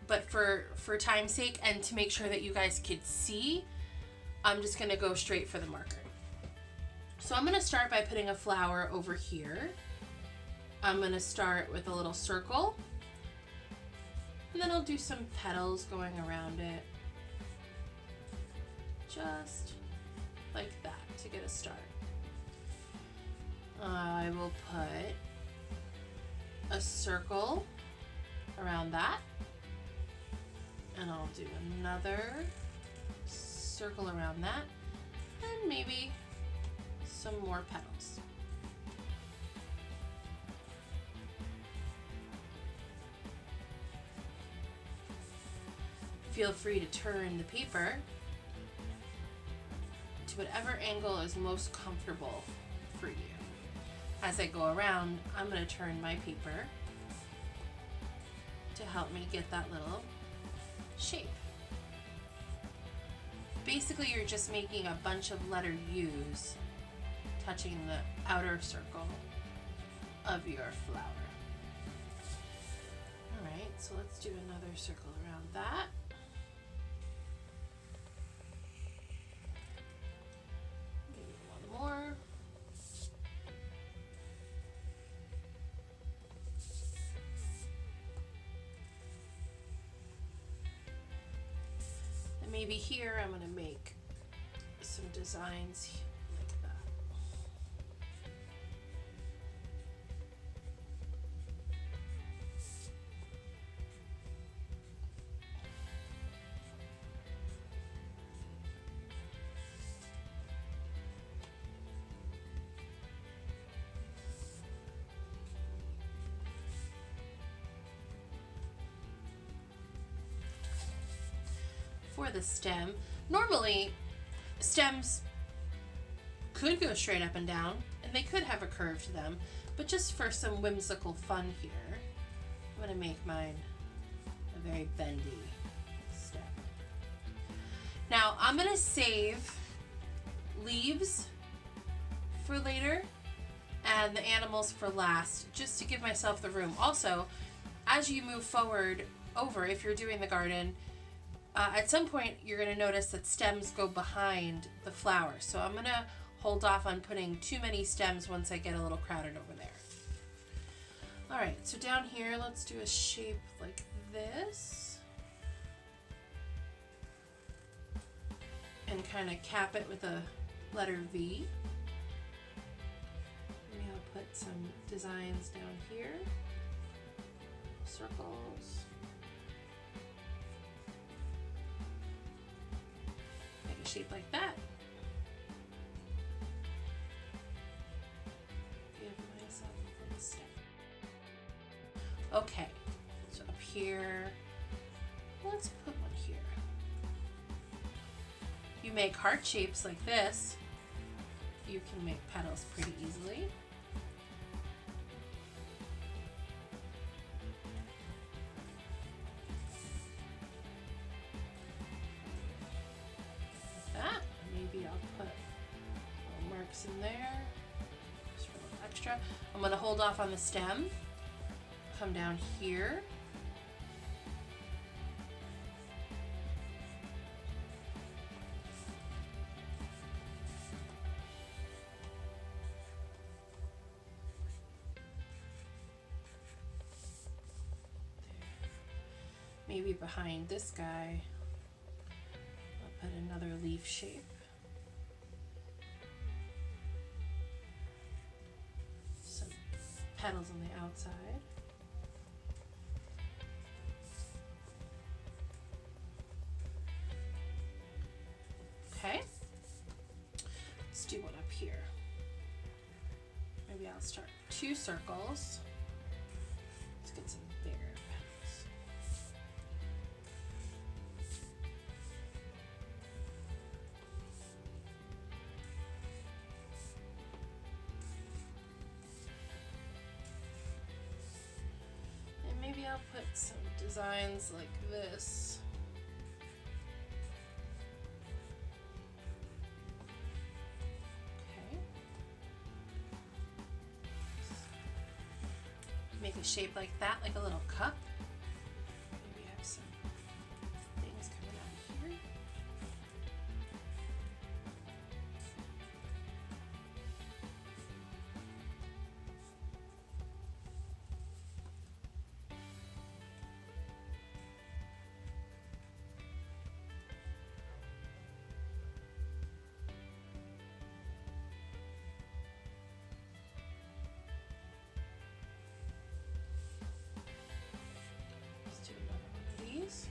but for time's sake and to make sure that you guys could see, I'm just gonna go straight for the marker. So I'm gonna start by putting a flower over here. I'm gonna start with a little circle, and then I'll do some petals going around it. Just like that to get a start. I will put a circle around that, and I'll do another circle around that, and maybe some more petals. Feel free to turn the paper to whatever angle is most comfortable for you. As I go around, I'm going to turn my paper to help me get that little shape. Basically, you're just making a bunch of letter U's touching the outer circle of your flower. All right, so let's do another circle around that. Maybe one more. And maybe here I'm going to make some designs like that. For the stem, normally stems could go straight up and down and they could have a curve to them, but just for some whimsical fun here, I'm going to make mine a very bendy stem. Now I'm going to save leaves for later and the animals for last, just to give myself the room. Also, as you move forward over, if you're doing the garden, at some point you're going to notice that stems go behind the flowers. So I'm going to hold off on putting too many stems once I get a little crowded over there. All right, so down here, let's do a shape like this. And kind of cap it with a letter V. Maybe I'll put some designs down here. Circles. Make a shape like that. Give myself a little step. Okay, so up here, let's put one here. You make heart shapes like this, you can make petals pretty easily. Like that. Maybe I'll put little marks in there, just for a little extra. I'm going to hold off on the stem, come down here. Maybe behind this guy, I'll put another leaf shape. Some petals on the outside. Okay, let's do one up here. Maybe I'll start 2 circles. Let's get some bigger petals. And maybe I'll put some designs like this. Make a shape like that, like a little cup. Maybe have some these.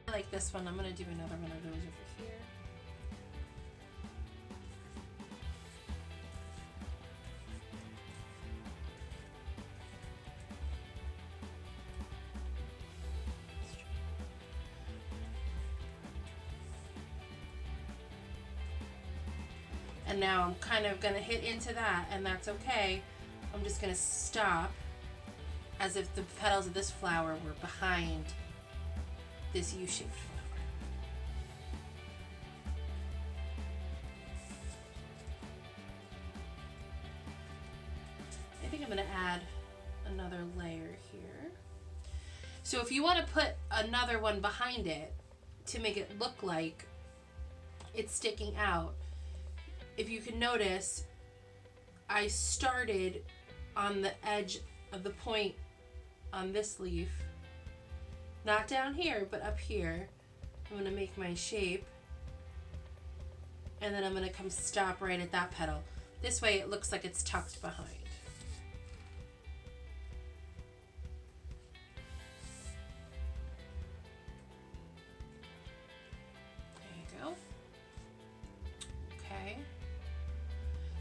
I like this one. I'm going to do another one of those over here. And now I'm kind of going to hit into that, and that's okay. I'm just going to stop as if the petals of this flower were behind this U-shaped flower. I think I'm going to add another layer here. So if you want to put another one behind it to make it look like it's sticking out, if you can notice, I started on the edge of the point on this leaf, not down here, but up here. I'm going to make my shape, and then I'm going to come stop right at that petal. This way it looks like it's tucked behind. There you go. Okay.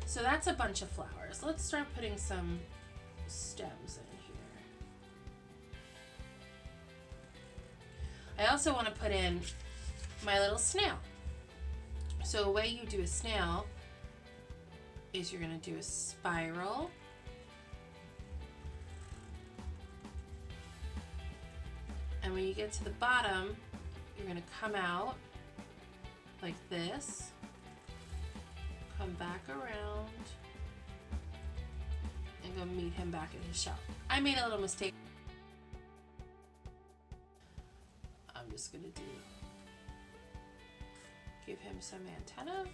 So that's a bunch of flowers. Let's start putting some stems in here. I also want to put in my little snail. So the way you do a snail is you're going to do a spiral. And when you get to the bottom, you're going to come out like this. Come back around and go meet him back at his shell. I made a little mistake. I'm just gonna give him some antenna.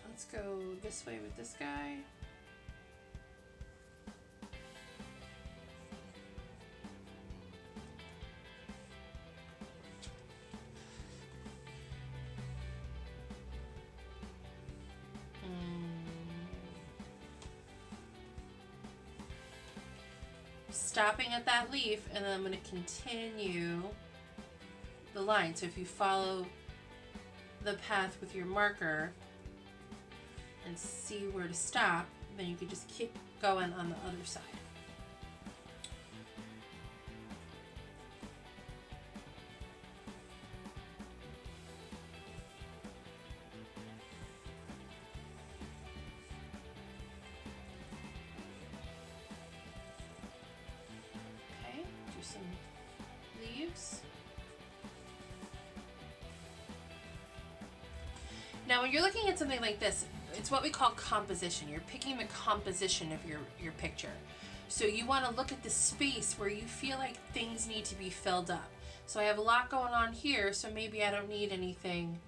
Let's go this way with this guy. Stopping at that leaf, and then I'm going to continue the line. So if you follow the path with your marker and see where to stop, then you can just keep going on the other side. Some leaves. Now when you're looking at something like this, it's what we call composition. You're picking the composition of your picture. So you want to look at the space where you feel like things need to be filled up. So I have a lot going on here, so maybe I don't need anything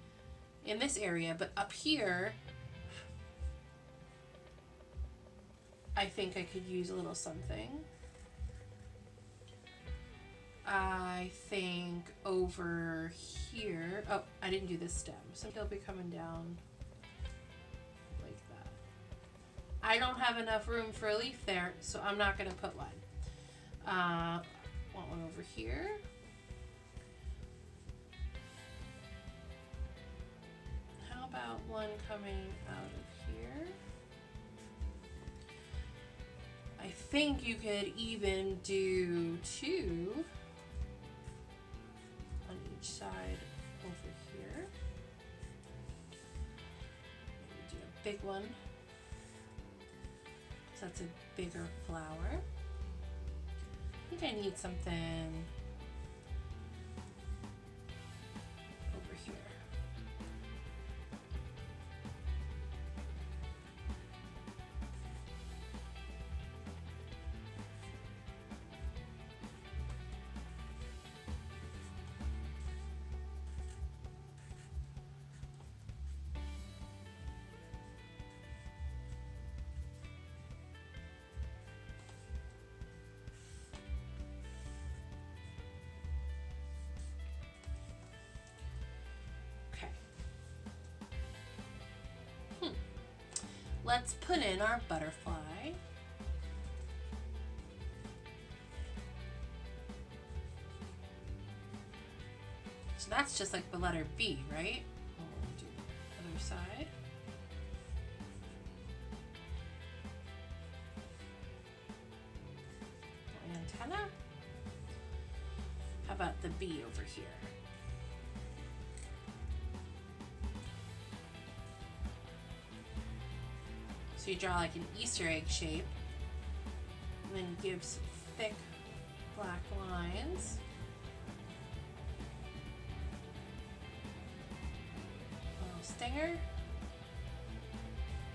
in this area, but up here I think I could use a little something. I think over here, oh, I didn't do this stem, so he'll be coming down like that. I don't have enough room for a leaf there, so I'm not going to put one. Want one over here. How about one coming out of here? I think you could even do two on each side over here. Maybe do a big one, so that's a bigger flower. I think I need something over here. let's put in our butterfly. So that's just like the letter B, right? We'll do the other side. Antenna. How about the B over here? So you draw like an Easter egg shape, and then give some thick black lines. A little stinger.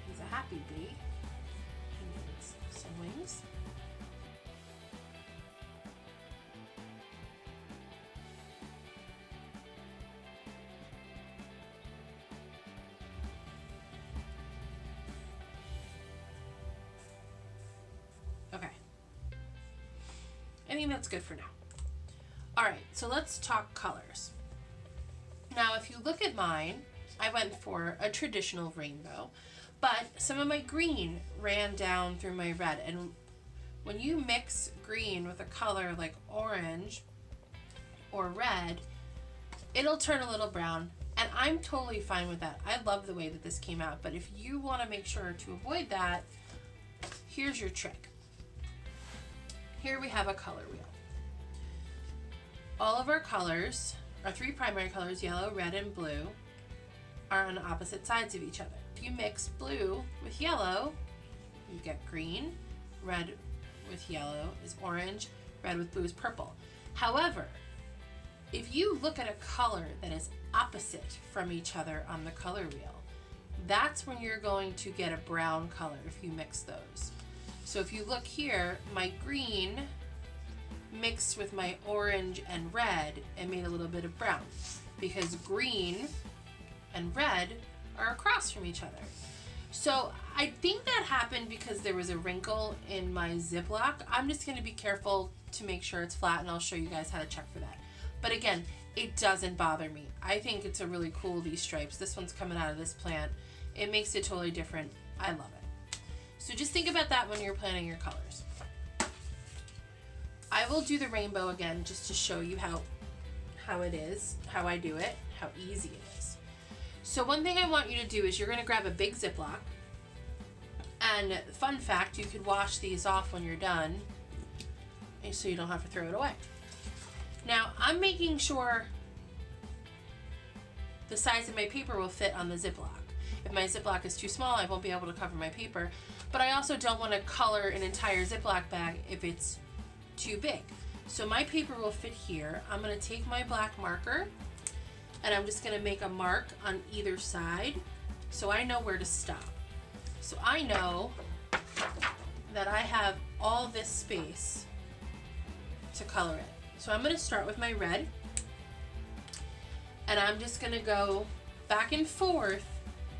He's a happy bee. He needs some wings. Okay. I think that's good for now. All right, so let's talk colors. Now, if you look at mine, I went for a traditional rainbow, but some of my green ran down through my red. And when you mix green with a color like orange or red, it'll turn a little brown, and I'm totally fine with that. I love the way that this came out, but if you want to make sure to avoid that, here's your trick. Here we have a color wheel. All of our colors, our three primary colors, yellow, red, and blue, are on opposite sides of each other. If you mix blue with yellow, you get green. Red with yellow is orange. Red with blue is purple. However, if you look at a color that is opposite from each other on the color wheel, that's when you're going to get a brown color if you mix those. So if you look here, my green mixed with my orange and red and made a little bit of brown, because green and red are across from each other. So I think that happened because there was a wrinkle in my Ziploc. I'm just going to be careful to make sure it's flat, and I'll show you guys how to check for that. But again, it doesn't bother me. I think it's a really cool, these stripes. This one's coming out of this plant. It makes it totally different. I love it. So just think about that when you're planning your colors. I will do the rainbow again just to show you how it is, how I do it, how easy it is. So one thing I want you to do is you're going to grab a big Ziploc, and fun fact, you could wash these off when you're done so you don't have to throw it away. Now I'm making sure the size of my paper will fit on the Ziploc. If my Ziploc is too small, I won't be able to cover my paper, but I also don't want to color an entire Ziploc bag if it's too big. So my paper will fit here. I'm going to take my black marker, and I'm just going to make a mark on either side so I know where to stop. So I know that I have all this space to color it. So I'm going to start with my red, and I'm just going to go back and forth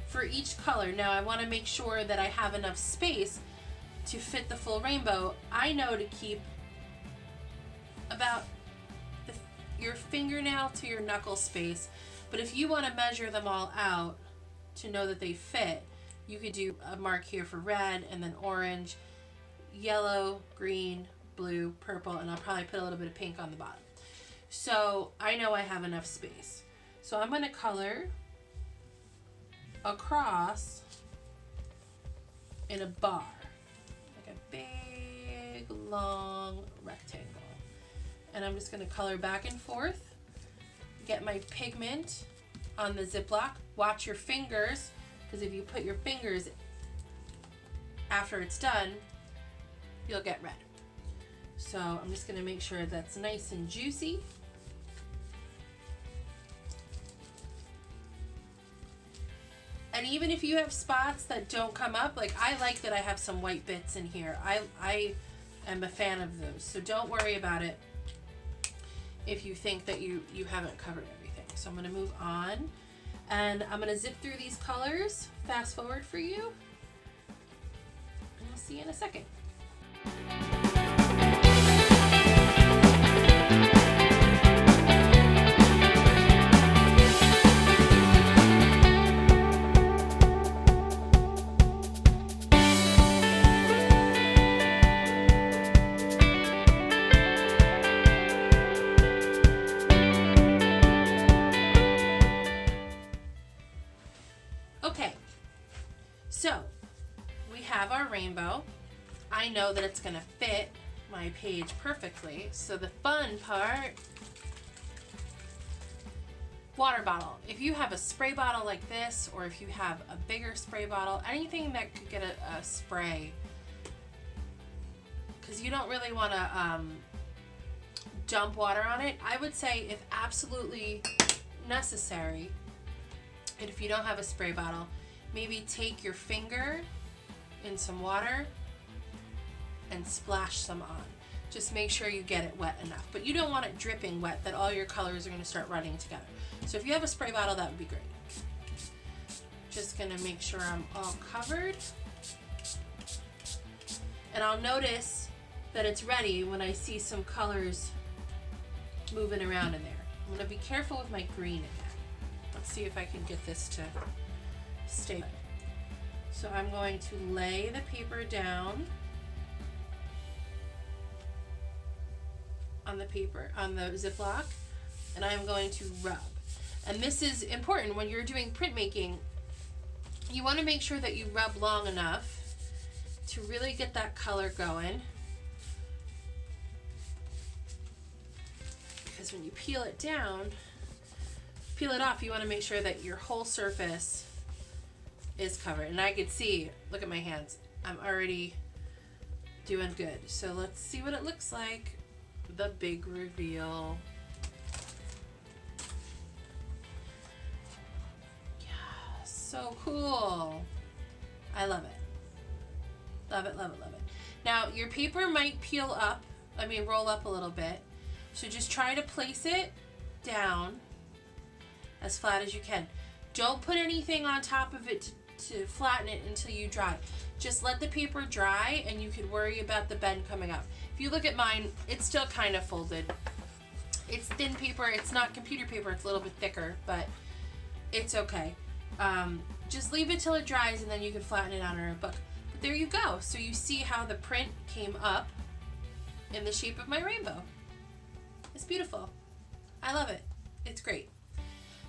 for each color. Now I want to make sure that I have enough space to fit the full rainbow. I know to keep about your fingernail to your knuckle space, but if you want to measure them all out to know that they fit, you could do a mark here for red, and then orange, yellow, green, blue, purple, and I'll probably put a little bit of pink on the bottom. So I know I have enough space. So I'm going to color across in a bar, like a big long rectangle. And I'm just going to color back and forth, get my pigment on the Ziploc. Watch your fingers, because if you put your fingers after it's done, you'll get red. So I'm just going to make sure that's nice and juicy. And even if you have spots that don't come up, like I like that I have some white bits in here. I am a fan of those. So don't worry about it if you think that you haven't covered everything. So I'm going to move on, and I'm going to zip through these colors, fast forward for you, and I'll see you in a second. Okay, so we have our rainbow. I know that it's gonna fit my page perfectly. So the fun part, water bottle. If you have a spray bottle like this, or if you have a bigger spray bottle, anything that could get a spray, because you don't really want to dump water on it. I would say if absolutely necessary, and if you don't have a spray bottle, maybe take your finger in some water and splash some on. Just make sure you get it wet enough, but you don't want it dripping wet that all your colors are going to start running together. So if you have a spray bottle, that would be great. Just going to make sure I'm all covered. And I'll notice that it's ready when I see some colors moving around in there. I'm going to be careful with my green again. Let's see if I can get this to stay. So I'm going to lay the paper down on the paper, on the Ziploc, and I'm going to rub. And this is important when you're doing printmaking. You want to make sure that you rub long enough to really get that color going. Because when you peel it down, peel it off, you want to make sure that your whole surface is covered. And I could see, look at my hands, I'm already doing good. So let's see what it looks like. The big reveal. Yeah, so cool. I love it. Love it, love it, love it. Now your paper might peel up, roll up a little bit. So just try to place it down as flat as you can. Don't put anything on top of it to flatten it until you dry. Just let the paper dry and you can worry about the bend coming up. If you look at mine, it's still kind of folded. It's thin paper, it's not computer paper, it's a little bit thicker, but it's okay. Just leave it till it dries and then you can flatten it on a book. But there you go. So you see how the print came up in the shape of my rainbow. It's beautiful. I love it. It's great.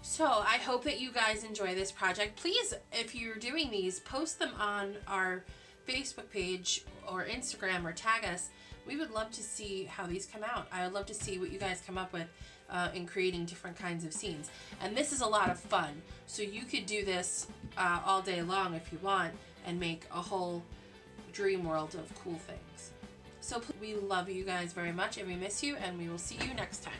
So I hope that you guys enjoy this project. Please, if you're doing these, post them on our Facebook page or Instagram or tag us. We would love to see how these come out. I would love to see what you guys come up with in creating different kinds of scenes. And this is a lot of fun. So you could do this all day long if you want and make a whole dream world of cool things. So we love you guys very much and we miss you, and we will see you next time.